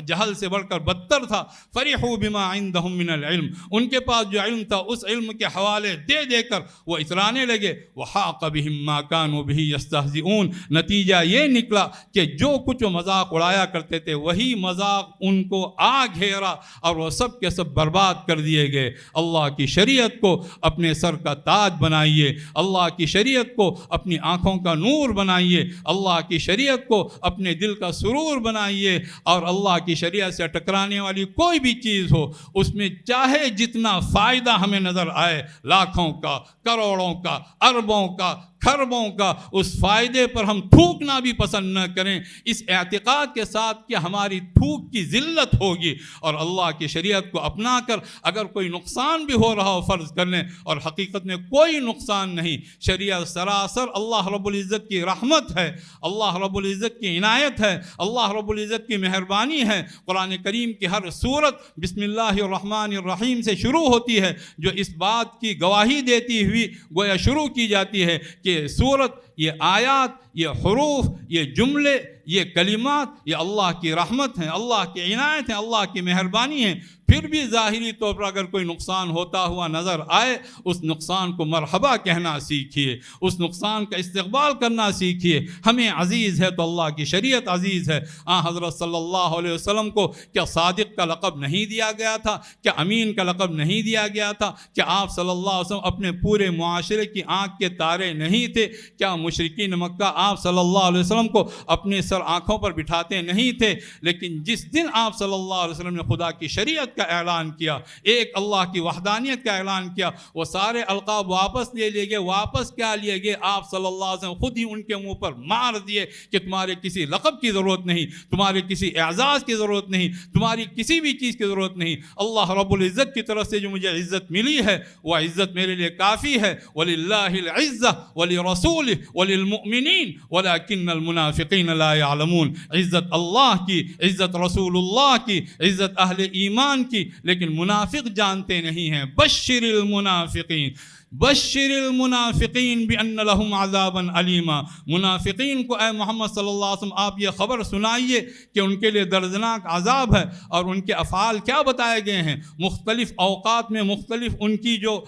جہل سے بڑھ کر بدتر تھا، فرحوا بما عندهم من العلم، ان کے پاس جو علم تھا اس علم کے حوالے دے دے کر وہ اترانے لگے۔ وحاق بهم ما كانوا به يستهزئون، نتیجہ یہ نکلا کہ جو کچھ وہ مذاق اڑایا کرتے تھے وہی مذاق ان کو آ گھیرا اور وہ سب کے سب برباد کر دیے گئے۔ اللہ کی شریعت کو اپنے سر کا تاج بنائیے، اللہ کی شریعت کو اپنی آنکھوں کا نور بنائیے، اللہ کی شریعت کو اپنے دل کا سرور بنائیے، اور اللہ کی شریعت سے ٹکرانے والی کوئی بھی چیز ہو اس میں چاہے جتنا فائدہ ہمیں نظر آئے، لاکھوں کا، کروڑوں کا، اربوں کا، کھربوں کا، اس فائدے پر ہم تھوکنا بھی پسند نہ کریں، اس اعتقاد کے ساتھ کہ ہماری تھوک کی ذلت ہوگی، اور اللہ کی شریعت کو اپنا کر اگر کوئی نقصان بھی ہو رہا ہو فرض کر لیں، اور حقیقت میں کوئی نقصان نہیں، شریعت سراسر اللہ رب العزت کی رحمت ہے، اللہ رب العزت کی عنایت ہے، اللہ رب العزت کی مہربانی ہے۔ قرآن کریم کی ہر سورت بسم اللہ الرحمن الرحیم سے شروع ہوتی ہے، جو اس بات کی گواہی دیتی ہوئی گویا شروع کی جاتی ہے کہ سورت، یہ آیات، یہ حروف، یہ جملے، یہ کلمات، یہ اللہ کی رحمت ہیں، اللہ کی عنایت ہیں، اللہ کی مہربانی ہیں۔ پھر بھی ظاہری طور پر اگر کوئی نقصان ہوتا ہوا نظر آئے، اس نقصان کو مرحبا کہنا سیکھیے، اس نقصان کا استقبال کرنا سیکھیے۔ ہمیں عزیز ہے تو اللہ کی شریعت عزیز ہے۔ حضرت صلی اللہ علیہ وسلم کو کیا صادق کا لقب نہیں دیا گیا تھا؟ کیا امین کا لقب نہیں دیا گیا تھا؟ کیا آپ صلی اللہ علیہ وسلم اپنے پورے معاشرے کی آنکھ کے تارے نہیں تھے؟ کیا مشرکین مکہ آپ صلی اللہ علیہ وسلم کو اپنے سر آنکھوں پر بٹھاتے نہیں تھے؟ لیکن جس دن آپ صلی اللہ علیہ وسلم نے خدا کی شریعت کا اعلان کیا، ایک اللہ کی وحدانیت کا اعلان کیا، وہ سارے القاب واپس لے لیے گئے۔ واپس کیا لیے گئے؟ آپ صلی اللہ علیہ وسلم خود ہی ان کے منہ پر مار دیے کہ تمہارے کسی لقب کی ضرورت نہیں، تمہارے کسی اعزاز کی ضرورت نہیں، تمہاری کسی بھی چیز کی ضرورت نہیں۔ اللہ رب العزت کی طرف سے جو مجھے عزت ملی ہے وہ عزت میرے لیے کافی ہے۔ وَلِلَّهِ الْعِزَّةُ وَلِرَسُولِهِ وَلِلْمُؤْمِنِينَ وَلَكِنَّ الْمُنَافِقِينَ لَا يَعْلَمُونَ۔ عزت اللہ کی، عزت رسول اللہ کی، عزت اہل ایمان کی، لیکن منافق جانتے نہیں ہیں۔ بشر المنافقین، بشر المنافقین بان لهم عذابا علیما۔ منافقین کو اے محمد صلی اللہ علیہ وسلم آپ یہ خبر سنائیے کہ ان کے لیے دردناک عذاب ہے۔ اور ان کے افعال کیا بتائے گئے ہیں؟ مختلف اوقات میں مختلف ان کی جو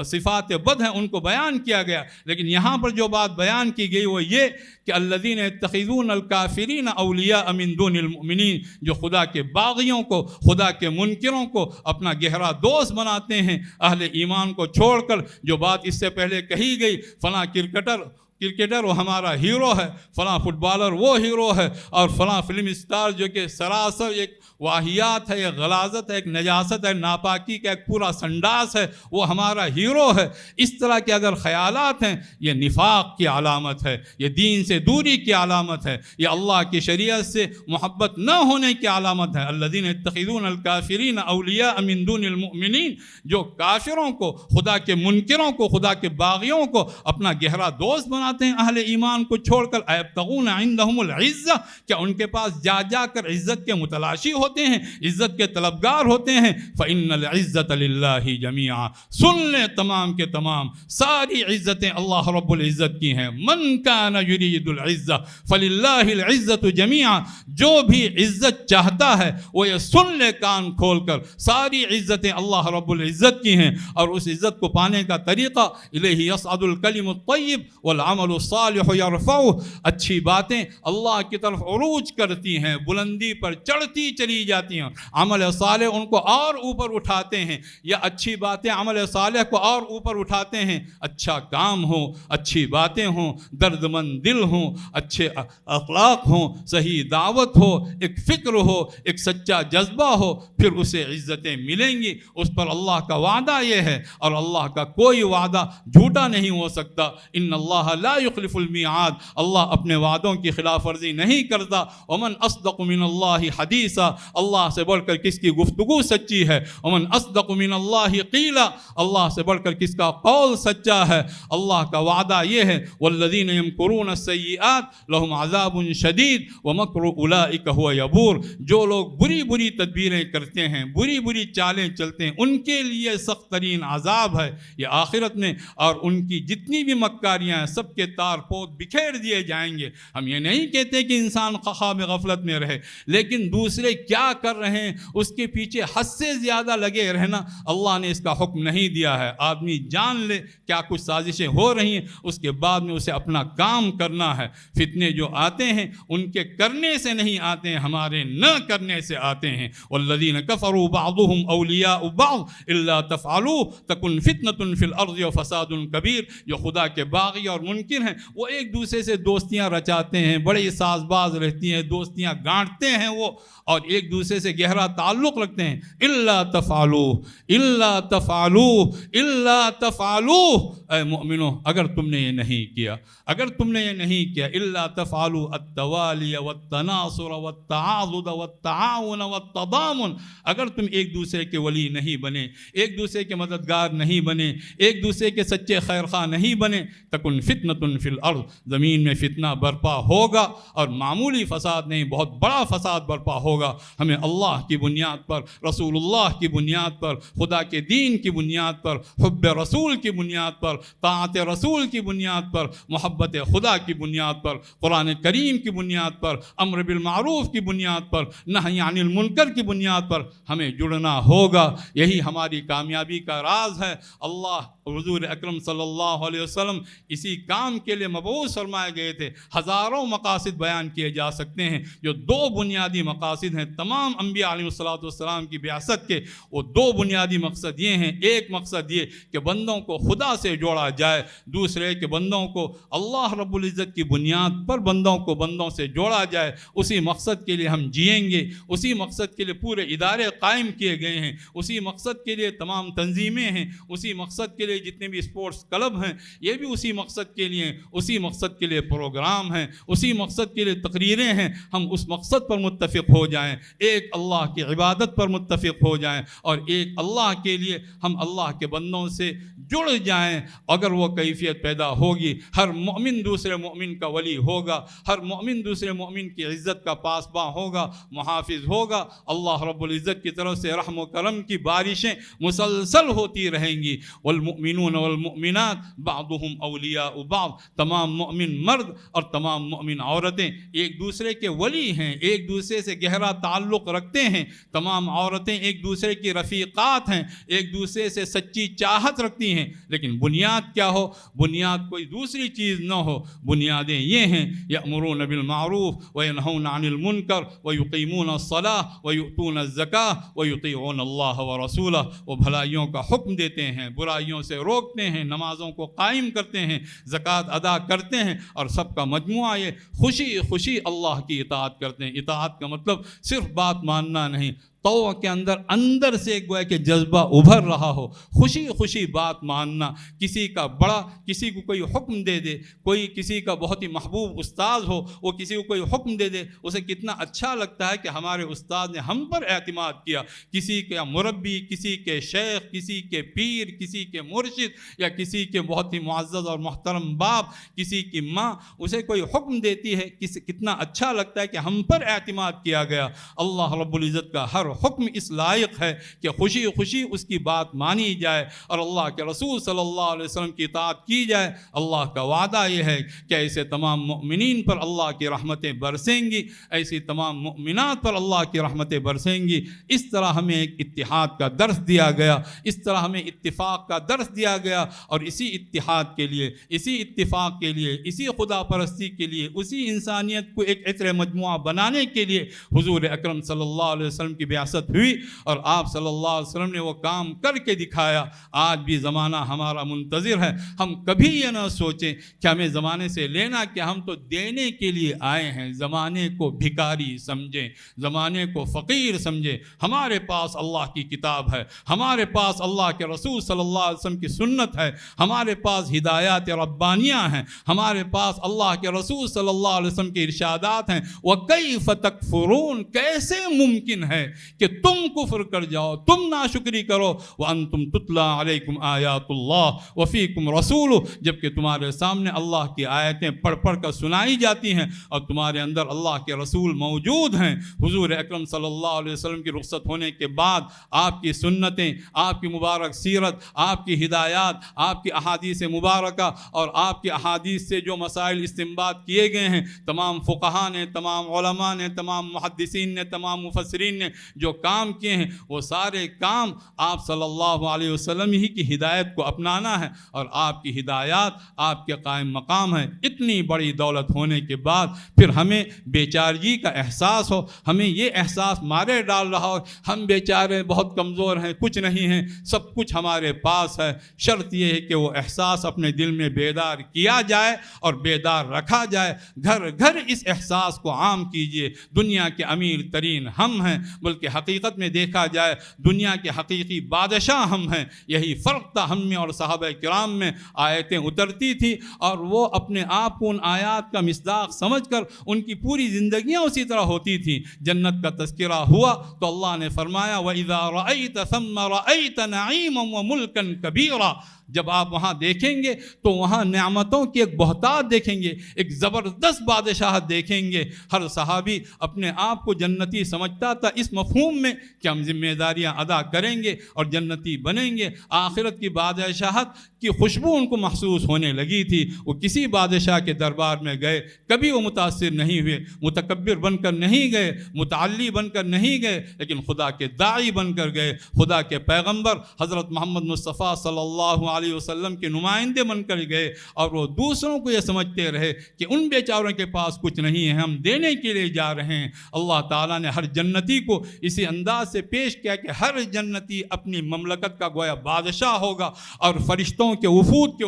صفات بد ہیں ان کو بیان کیا گیا، لیکن یہاں پر جو بات بیان کی گئی وہ یہ کہ الذین یتخذون الکافرین اولیاء من دون المؤمنین، جو خدا کے باغیوں کو، خدا کے منکروں کو اپنا گہرا دوست بناتے ہیں اہل ایمان کو چھوڑ کر۔ جو بات اس سے پہلے کہی گئی، فلاں کرکٹر وہ ہمارا ہیرو ہے، فلاں فٹ بالر وہ ہیرو ہے، اور فلاں فلم اسٹار جو کہ سراسر ایک واہیات ہے، ایک غلاظت ہے، ایک نجاست ہے، ناپاکی کا ایک پورا سنڈاس ہے، وہ ہمارا ہیرو ہے۔ اس طرح کے اگر خیالات ہیں، یہ نفاق کی علامت ہے، یہ دین سے دوری کی علامت ہے، یہ اللہ کی شریعت سے محبت نہ ہونے کی علامت ہے۔ الذین یتخذون الکافرین اولیاء من دون المؤمنین، جو کافروں کو، خدا کے منکروں کو، خدا کے باغیوں کو اپنا گہرا دوست بناتے ہیں اہل ایمان کو چھوڑ کر۔ ایبتغون عندهم العزہ، کیا ان کے پاس جا جا کر عزت کے متلاشی ہوتے ہیں، عزت کے طلبگار ہوتے ہیں؟ فإن العزة للہ جمیعا، سن لیں تمام کے تمام ساری عزتیں اللہ رب العزت کی ہیں۔ من کان یرید العزہ فللہ العزة جمیعا، جو بھی عزت چاہتا ہے وہ یہ سن لے کان کھول کر، ساری عزتیں اللہ رب العزت کی ہیں۔ اور اس عزت کو پانے کا طریقہ الیہ یصعد الکلم الطیب والعمل الصالح یرفعہ، اچھی باتیں اللہ کی طرف عروج کرتی ہیں، بلندی پر چڑھتی چلی جاتی ہیں، عمل صالح ان کو اور اوپر اٹھاتے ہیں، یا اچھی باتیں عمل صالح کو اور اوپر اٹھاتے ہیں۔ اچھا کام ہو، اچھی باتیں ہوں، درد مند دل ہوں، اچھے اخلاق ہوں، صحیح دعوت ہو، ایک فکر ہو، ایک سچا جذبہ ہو، پھر اسے عزتیں ملیں گی۔ اس پر اللہ کا وعدہ یہ ہے، اور اللہ کا کوئی وعدہ جھوٹا نہیں ہو سکتا۔ ان اللہ لا یخلف المیعاد، اللہ اپنے وعدوں کی خلاف ورزی نہیں کرتا۔ ومن اصدق من اللہ حدیثا، اللہ سے بڑھ کر کس کی گفتگو سچی ہے؟ ومن اصدق من اللہ قیلا، اللہ سے بڑھ کر کس کا قول سچا ہے؟ اللہ کا وعدہ یہ ہے، والذین یمکرون السیئات لہم عذاب شدید ومکر اولئک هو یبور، جو لوگ بری بری تدبیریں کرتے ہیں، بری بری چالیں چلتے ہیں، ان کے لیے سخت ترین عذاب ہے یہ آخرت میں، اور ان کی جتنی بھی مکاریاں ہیں سب کے تار پوت بکھیر دیے جائیں گے۔ ہم یہ نہیں کہتے کہ انسان خواب غفلت میں رہے، لیکن دوسرے کیا کر رہے ہیں اس کے پیچھے حد سے زیادہ لگے رہنا اللہ نے اس کا حکم نہیں دیا ہے۔ آدمی جان لے کیا کچھ سازشیں ہو رہی ہیں، اس کے بعد میں اسے اپنا کام کرنا ہے۔ فتنے جو آتے ہیں ان کے کرنے سے نہیں آتے ہیں، ہمارے نہ کرنے سے آتے ہیں۔ والذین کفروا بعضهم اولیاء بعض الا تفعلوا تکن فتنة فی الارض وفساد کبیر۔ جو خدا کے باغی اور منکر ہیں وہ ایک دوسرے سے دوستیاں رچاتے ہیں، بڑے ساز باز رہتی ہیں، دوستیاں گانٹتے ہیں وہ، اور ایک دوسرے سے گہرا تعلق رکھتے ہیں۔ الا تفعلوا الا تفعلوا الا تفعلوا، اے مومنو اگر تم نے یہ نہیں کیا، اگر تم نے یہ نہیں کیا، الا تفعلوا التوالی والتناصر والتعاضد والتعاون والتضامن، اگر تم ایک دوسرے کے ولی نہیں بنے، ایک دوسرے کے مددگار نہیں بنے، ایک دوسرے کے سچے خیر خواہ نہیں بنے، تکن فتنة فی الارض، زمین میں فتنہ برپا ہوگا، اور معمولی فساد نہیں، بہت بڑا فساد برپا ہوگا۔ ہمیں اللہ کی بنیاد پر، رسول اللہ کی بنیاد پر، خدا کے دین کی بنیاد پر، حب رسول کی بنیاد پر، طاعت رسول کی بنیاد پر، محبت خدا کی بنیاد پر، قرآن کریم کی بنیاد پر، امر بالمعروف کی بنیاد پر، نہی عن المنکر کی بنیاد پر ہمیں جڑنا ہوگا۔ یہی ہماری کامیابی کا راز ہے۔ اللہ حضور اکرم صلی اللہ علیہ وسلم اسی کام کے لیے مبعوث فرمائے گئے تھے۔ ہزاروں مقاصد بیان کیے جا سکتے ہیں، جو دو بنیادی مقاصد ہیں تمام انبیاء علیہ السلام کی بعثت کے، وہ دو بنیادی مقصد یہ ہیں۔ ایک مقصد یہ کہ بندوں کو خدا سے جوڑا جائے، دوسرے کہ بندوں کو اللہ رب العزت کی بنیاد پر بندوں کو بندوں سے جوڑا جائے۔ اسی مقصد کے لیے ہم جئیں گے، اسی مقصد کے لیے پورے ادارے قائم کیے گئے ہیں، اسی مقصد کے لیے تمام تنظیمیں ہیں، اسی مقصد کے لیے جتنے بھی اسپورٹس کلب ہیں یہ بھی اسی مقصد کے لیے، اسی مقصد کے لیے پروگرام ہیں، اسی مقصد کے لیے تقریریں ہیں۔ ہم اس مقصد پر متفق ہو جائیں، ایک اللہ کی عبادت پر متفق ہو جائیں، اور ایک اللہ کے لیے ہم اللہ کے بندوں سے جڑ جائیں۔ اگر وہ کیفیت پیدا ہوگی، ہر مومن دوسرے مومن کا ولی ہوگا، ہر مومن دوسرے مومن کی عزت کا پاسباں ہوگا، محافظ ہوگا۔ اللہ رب العزت کی طرف سے رحم و کرم کی بارشیں مسلسل ہوتی رہیں گی۔ والمؤمنون والمؤمنات بعضهم اولیاء بعض، تمام مؤمن مرد اور تمام مؤمن عورتیں ایک دوسرے کے ولی ہیں، ایک دوسرے سے گہرا تعلق رکھتے ہیں۔ تمام عورتیں ایک دوسرے کی رفیقات ہیں، ایک دوسرے سے سچی چاہت رکھتی ہیں۔ لیکن بنیاد کیا ہو؟ بنیاد کوئی دوسری چیز نہ ہو، بنیادیں یہ ہیں: یأمرون بالمعروف وینہون عن المنکر ویقیمون الصلاۃ ویؤتون الزکاۃ ویطیعون اللہ ورسولہ، وہ بھلائیوں کا حکم دیتے ہیں، برائیوں سے روکتے ہیں، نمازوں کو قائم کرتے ہیں، زکوٰۃ ادا کرتے ہیں، اور سب کا مجموعہ یہ خوشی خوشی اللہ کی اطاعت کرتے ہیں۔ اطاعت کا مطلب صرف بات ماننا نہیں، تو کے اندر سے گویا کہ جذبہ ابھر رہا ہو، خوشی خوشی بات ماننا۔ کسی کا بڑا کسی کو کوئی حکم دے دے، کوئی کسی کا بہت ہی محبوب استاذ ہو، وہ کسی کو کوئی حکم دے دے، اسے کتنا اچھا لگتا ہے کہ ہمارے استاد نے ہم پر اعتماد کیا۔ کسی کے مربی، کسی کے شیخ، کسی کے پیر، کسی کے مرشد، یا کسی کے بہت ہی معزز اور محترم باپ، کسی کی ماں اسے کوئی حکم دیتی ہے، کتنا اچھا لگتا ہے کہ ہم پر اعتماد کیا گیا۔ اللہ رب العزت کا ہر حکم اس لائق ہے کہ خوشی خوشی اس کی بات مانی جائے اور اللہ کے رسول صلی اللہ علیہ وسلم کی اطاعت کی جائے۔ اللہ کا وعدہ یہ ہے کہ ایسے تمام مؤمنین پر اللہ کی رحمتیں برسیں گی، ایسی تمام مؤمنات پر اللہ کی رحمتیں برسیں گی۔ اس طرح ہمیں ایک اتحاد کا درس دیا گیا، اس طرح ہمیں اتفاق کا درس دیا گیا، اور اسی اتحاد کے لیے، اسی اتفاق کے لیے، اسی خدا پرستی کے لیے، اسی انسانیت کو ایک عطر مجموعہ بنانے کے لیے حضور اکرم صلی اللہ علیہ وسلم کی بعثت ہوئی، اور آپ صلی اللہ علیہ وسلم نے وہ کام کر کے دکھایا۔ آج بھی زمانہ ہمارا منتظر ہے۔ ہم کبھی یہ نہ سوچیں کہ ہمیں زمانے سے لینا، کہ ہم تو دینے کے لیے آئے ہیں۔ زمانے کو بھکاری سمجھیں، زمانے کو فقیر سمجھیں۔ ہمارے پاس اللہ کی کتاب ہے، ہمارے پاس اللہ کے رسول صلی اللہ علیہ وسلم کی سنت ہے، ہمارے پاس ہدایات ربانیہ ہیں، ہمارے پاس اللہ کے رسول صلی اللہ علیہ وسلم کے ارشادات ہیں۔ وَكَيْفَ تَكْفُرُونَ، کیسے ممکن ہے کہ تم کفر کر جاؤ، تم ناشکری کرو، وَأَنْتُمْ تُتْلَى عَلَيْكُمْ آيَاتُ اللَّهِ وَفِيكُمْ رَسُولُهُ، جبکہ تمہارے سامنے اللہ کی آیتیں پڑھ پڑھ کر سنائی جاتی ہیں اور تمہارے اندر اللہ کے رسول موجود ہیں۔ حضور اکرم صلی اللہ علیہ وسلم کی رخصت ہونے کے بعد آپ کی سنتیں، آپ کی مبارک سیرت، آپ کی ہدایات، آپ کی احادیث مبارکہ اور آپ کی احادیث سے جو مسائل استنباط کیے گئے ہیں، تمام فقہاء نے، تمام علماء نے، تمام محدثین نے، تمام مفسرین نے جو کام کیے ہیں، وہ سارے کام آپ صلی اللہ علیہ وسلم ہی کی ہدایت کو اپنانا ہے، اور آپ کی ہدایات آپ کے قائم مقام ہیں۔ اتنی بڑی دولت ہونے کے بعد پھر ہمیں بیچارگی کا احساس ہو، ہمیں یہ احساس مارے ڈال رہا ہو ہم بیچارے بہت کمزور ہیں، کچھ نہیں ہیں، سب کچھ ہمارے پاس ہے۔ شرط یہ ہے کہ وہ احساس اپنے دل میں بیدار کیا جائے اور بیدار رکھا جائے۔ گھر گھر اس احساس کو عام کیجئے۔ دنیا کے امیر ترین ہم ہیں، بلکہ حقیقت میں دیکھا جائے دنیا کے حقیقی بادشاہ ہم ہیں۔ یہی فرق تھا ہم میں اور صحابہ کرام میں۔ آیتیں اترتی تھی اور وہ اپنے آپ کو ان آیات کا مصداق سمجھ کر ان کی پوری زندگیاں اسی طرح ہوتی تھیں۔ جنت کا تذکرہ ہوا تو اللہ نے فرمایا وَإِذَا رَأَيْتَ ثَمَّ رَأَيْتَ نَعِيمًا وَمُلْكًا كَبِيرًا، جب آپ وہاں دیکھیں گے تو وہاں نعمتوں کی ایک بہتات دیکھیں گے، ایک زبردست بادشاہت دیکھیں گے۔ ہر صحابی اپنے آپ کو جنتی سمجھتا تھا اس مفہوم میں کہ ہم ذمہ داریاں ادا کریں گے اور جنتی بنیں گے۔ آخرت کی بادشاہت کی خوشبو ان کو محسوس ہونے لگی تھی۔ وہ کسی بادشاہ کے دربار میں گئے، کبھی وہ متاثر نہیں ہوئے، متکبر بن کر نہیں گئے، متعلی بن کر نہیں گئے، لیکن خدا کے داعی بن کر گئے۔ خدا کے پیغمبر حضرت محمد مصطفیٰ صلی اللہ علیہ وسلم کے نمائندے بن کر گئے، اور وہ دوسروں کو یہ سمجھتے رہے کہ ان بیچاروں کے پاس کچھ نہیں ہے، ہم دینے کے لیے جا رہے ہیں۔ اللہ تعالیٰ نے ہر جنتی کو اسی انداز سے پیش کیا کہ ہر جنتی اپنی مملکت کا گویا بادشاہ ہوگا، اور فرشتوں کے وفود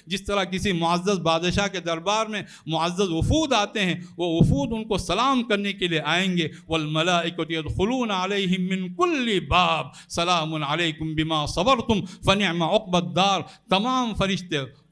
جس طرح کسی معزز بادشاہ کے دربار میں معزز وفود آتے ہیں، وہ وفود ان کو سلام کرنے کے لیے آئیں گے۔ والملائکۃ یدخلون علیہم من کل باب سلام علیکم بما صبرتم فنعم عقبی الدار۔ تمام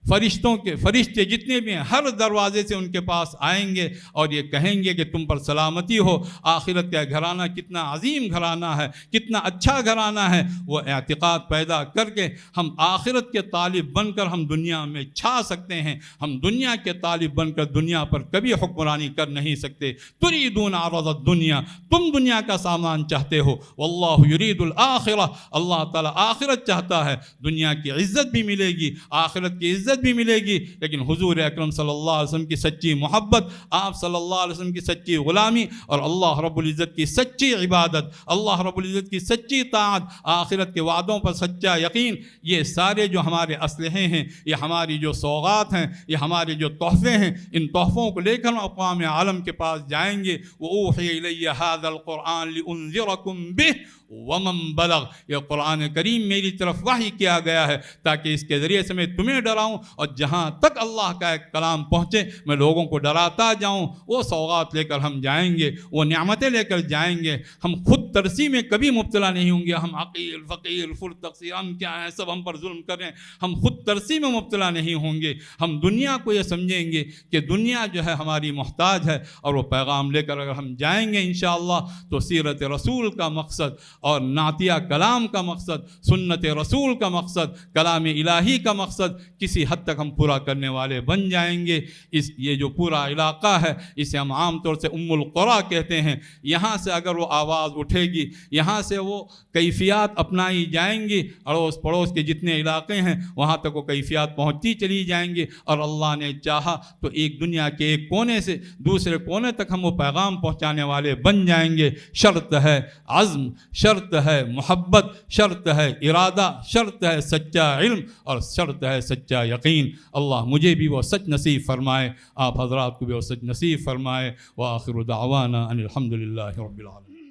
فرشتے جتنے بھی ہیں ہر دروازے سے ان کے پاس آئیں گے اور یہ کہیں گے کہ تم پر سلامتی ہو۔ آخرت کا گھرانہ کتنا عظیم گھرانہ ہے، کتنا اچھا گھرانہ ہے۔ وہ اعتقاد پیدا کر کے ہم آخرت کے طالب بن کر ہم دنیا میں چھا سکتے ہیں۔ ہم دنیا کے طالب بن کر دنیا پر کبھی حکمرانی کر نہیں سکتے۔ تریدون عرض الدنیا، تم دنیا کا سامان چاہتے ہو، واللہ یرید الآخرہ، اللہ تعالیٰ آخرت چاہتا ہے۔ دنیا کی عزت بھی ملے گی، آخرت کی عزت بھی ملے گی، لیکن حضور اکرم صلی اللہ علیہ وسلم کی سچی محبت، آپ صلی اللہ علیہ وسلم کی سچی غلامی اور اللہ رب العزت کی سچی عبادت، اللہ رب العزت کی سچی طاعت، آخرت کے وعدوں پر سچا یقین، یہ سارے جو ہمارے اسلحے ہیں، یہ ہماری جو سوغات ہیں، یہ ہمارے جو تحفے ہیں، ان تحفوں کو لے کر ہم اقوام عالم کے پاس جائیں گے۔ وَأُوحِيَ إِلَيَّ هَذَا الْقُرْآنُ لِأُنذِرَكُم بِهِ وَمَن بَلَغَ، یہ قرآن کریم میری طرف وحی کیا گیا ہے تاکہ اس کے ذریعے سے میں تمہیں ڈراؤں، اور جہاں تک اللہ کا ایک کلام پہنچے میں لوگوں کو ڈراتا جاؤں۔ وہ سوغات لے کر ہم جائیں گے، وہ نعمتیں لے کر جائیں گے۔ ہم خود ترسی میں کبھی مبتلا نہیں ہوں گے، ہم عقیل فقیر فر تقصیر ہم کیا ہیں، سب ہم پر ظلم کر رہے ہیں، ہم خود ترسی میں مبتلا نہیں ہوں گے۔ ہم دنیا کو یہ سمجھیں گے کہ دنیا جو ہے ہماری محتاج ہے، اور وہ پیغام لے کر اگر ہم جائیں گے انشاءاللہ تو سیرت رسول کا مقصد اور نعتیہ کلام کا مقصد، سنت رسول کا مقصد، کلام الہی کا مقصد کسی حد تک ہم پورا کرنے والے بن جائیں گے۔ یہ جو پورا علاقہ ہے اسے ہم عام طور سے ام القریٰ کہتے ہیں۔ یہاں سے اگر وہ آواز اٹھے گی، یہاں سے وہ کیفیات اپنائی جائیں گی، اڑوس پڑوس کے جتنے علاقے ہیں وہاں تک وہ کیفیات پہنچتی چلی جائیں گی، اور اللہ نے چاہا تو ایک دنیا کے ایک کونے سے دوسرے کونے تک ہم وہ پیغام پہنچانے والے بن جائیں گے۔ شرط ہے عزم، شرط ہے محبت، شرط ہے ارادہ، شرط ہے سچا علم، اور شرط ہے سچا یقین۔ اللہ مجھے بھی وہ سچ نصیب فرمائے، آپ حضرات کو بھی وہ سچ نصیب فرمائے۔ وآخر دعوانا ان الحمد للہ رب العالمین۔